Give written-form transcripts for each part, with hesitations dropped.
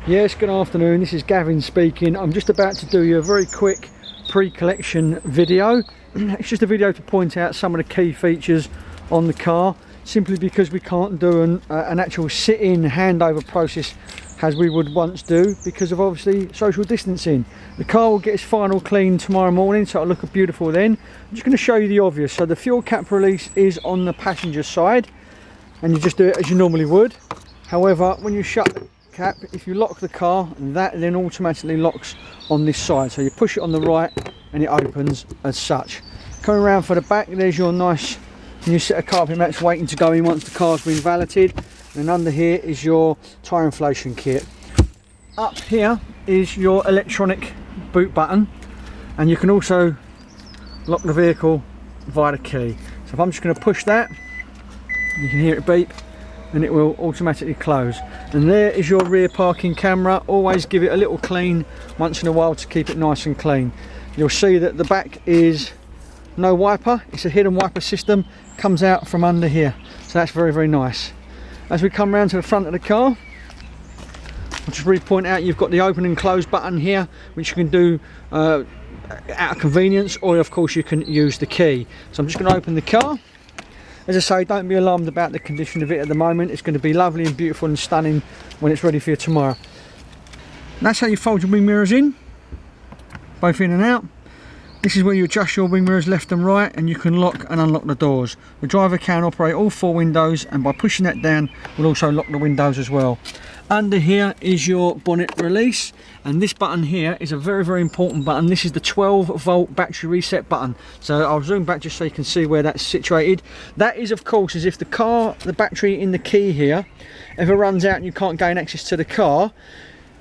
Yes, good afternoon, this is Gavin speaking. I'm just about to do you a very quick pre-collection video. It's just a video to point out some of the key features on the car, simply because we can't do an actual sit-in handover process as we would once do because of obviously social distancing. The car will get its final clean tomorrow morning, so it'll look beautiful then. I'm just going to show you the obvious. So the fuel cap release is on the passenger side, and you just do it as you normally would. However, when you shut the cap, if you lock the car, that then automatically locks on this side, so you push it on the right and it opens as such. Coming around for the back, there's your nice new set of carpet mats waiting to go in once the car's been valeted, and under here is your tyre inflation kit. Up here is your electronic boot button, and you can also lock the vehicle via the key. So if I'm just going to push that, you can hear it beep and it will automatically close. And there is your rear parking camera. Always give it a little clean once in a while to keep it nice and clean. You'll see that the back is no wiper, it's a hidden wiper system, comes out from under here, so that's very, very nice. As we come round to the front of the car, I'll just really point out you've got the open and close button here, which you can do out of convenience, or of course you can use the key. So I'm just going to open the car. As I say, don't be alarmed about the condition of it at the moment. It's going to be lovely and beautiful and stunning when it's ready for you tomorrow. And that's how you fold your wing mirrors in, both in and out. This is where you adjust your wing mirrors left and right, and you can lock and unlock the doors. The driver can operate all 4 windows, and by pushing that down will also lock the windows as well. Under here is your bonnet release, and this button here is a very, very important button. This is the 12-volt battery reset button. So I'll zoom back just so you can see where that's situated. That is, of course, as if the battery in the key here ever runs out and you can't gain access to the car.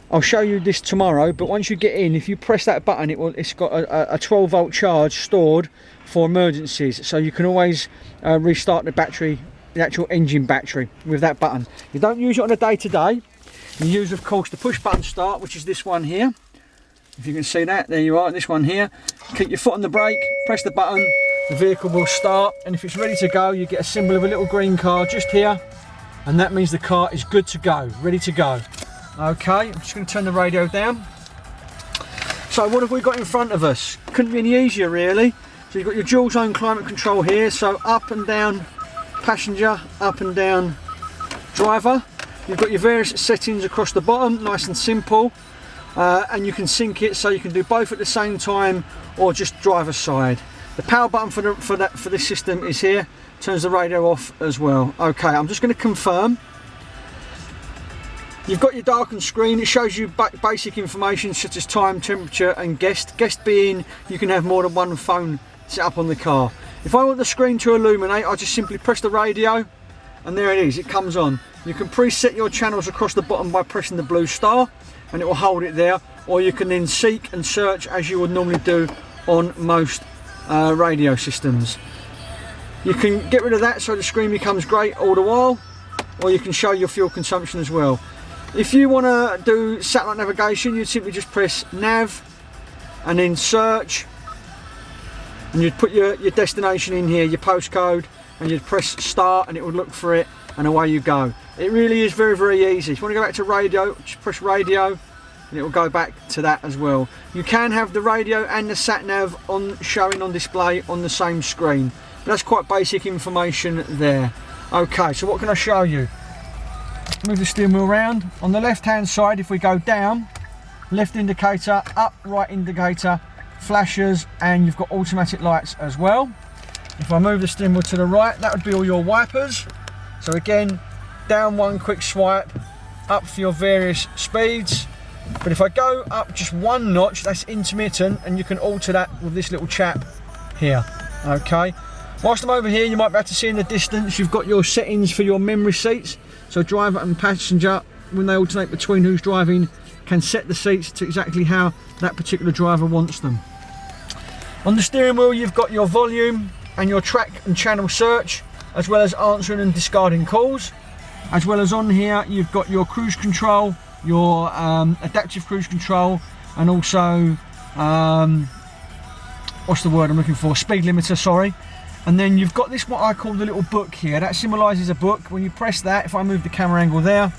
I'll show you this tomorrow, but once you get in, if you press that button, it's got a 12-volt charge stored for emergencies, so you can always restart the battery, the actual engine battery, with that button. You don't use it on a day-to-day. You use, of course, the push button start, which is this one here. If you can see that, there you are, this one here. Keep your foot on the brake, press the button, the vehicle will start, and if it's ready to go, you get a symbol of a little green car just here, and that means the car is good to go, ready to go. Okay, I'm just going to turn the radio down. So what have we got in front of us? Couldn't be any easier really. So you've got your dual zone climate control here, so up and down passenger, up and down driver. You've got your various settings across the bottom, nice and simple, and you can sync it so you can do both at the same time or just driver's side. The power button for this system is here, turns the radio off as well. Okay, I'm just going to confirm. You've got your darkened screen. It shows you basic information such as time, temperature and guest. Guest being you can have more than one phone set up on the car. If I want the screen to illuminate, I just simply press the radio and there it is, it comes on. You can preset your channels across the bottom by pressing the blue star and it will hold it there, or you can then seek and search as you would normally do on most radio systems. You can get rid of that so the screen becomes grey all the while, or you can show your fuel consumption as well. If you want to do satellite navigation, you'd simply just press nav and then search, and you'd put your destination in here, your postcode, and you'd press start and it would look for it and away you go. It really is very, very easy. If you want to go back to radio, just press radio and it will go back to that as well. You can have the radio and the sat nav showing on display on the same screen, but that's quite basic information there. Okay, so what can I show you? Move the steering wheel around. On the left hand side, if we go down, left indicator, up, right indicator, flashers, and you've got automatic lights as well. If I move the steering wheel to the right, that would be all your wipers. So again, down one quick swipe, up for your various speeds. But if I go up just one notch, that's intermittent, and you can alter that with this little chap here. Okay. Whilst I'm over here, you might be able to see in the distance, you've got your settings for your memory seats. So driver and passenger, when they alternate between who's driving, can set the seats to exactly how that particular driver wants them. On the steering wheel, you've got your volume and your track and channel search, as well as answering and discarding calls. As well as on here, you've got your cruise control, your adaptive cruise control, and also, what's the word I'm looking for? Speed limiter, sorry. And then you've got this, what I call the little book here. That symbolises a book. When you press that, if I move the camera angle there,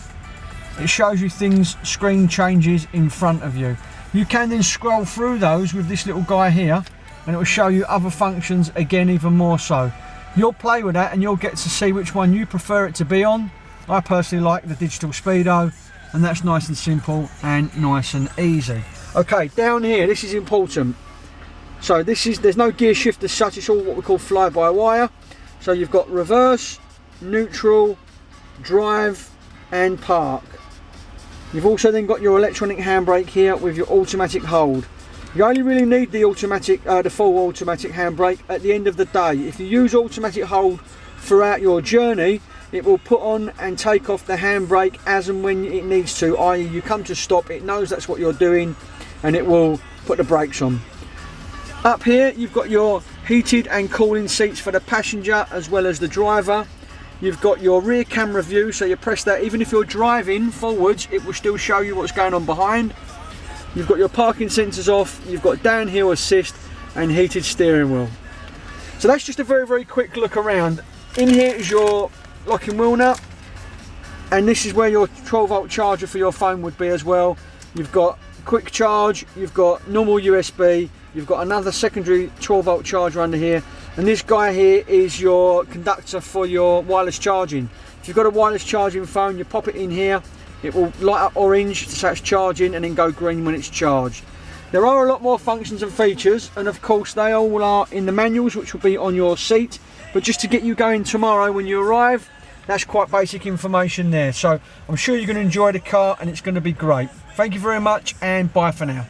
it shows you things, screen changes in front of you. You can then scroll through those with this little guy here, and it will show you other functions again, even more so. You'll play with that and you'll get to see which one you prefer it to be on. I personally like the digital speedo, and that's nice and simple and nice and easy. Okay, down here, this is important. So there's no gear shift as such, it's all what we call fly-by-wire. So you've got reverse, neutral, drive and park. You've also then got your electronic handbrake here with your automatic hold. You only really need the automatic, the full automatic handbrake at the end of the day. If you use automatic hold throughout your journey, it will put on and take off the handbrake as and when it needs to, i.e. you come to stop, it knows that's what you're doing and it will put the brakes on. Up here you've got your heated and cooling seats for the passenger as well as the driver. You've got your rear camera view, so you press that, even if you're driving forwards, it will still show you what's going on behind. You've got your parking sensors off, you've got downhill assist and heated steering wheel. So that's just a very, very quick look around. In here is your locking wheel nut, and this is where your 12-volt charger for your phone would be as well. You've got quick charge, you've got normal USB, you've got another secondary 12-volt charger under here, and this guy here is your conductor for your wireless charging. If you've got a wireless charging phone, you pop it in here, it will light up orange to say it's charging and then go green when it's charged. There are a lot more functions and features, and of course they all are in the manuals, which will be on your seat, but just to get you going tomorrow when you arrive, that's quite basic information there. So I'm sure you're going to enjoy the car and it's going to be great. Thank you very much, and bye for now.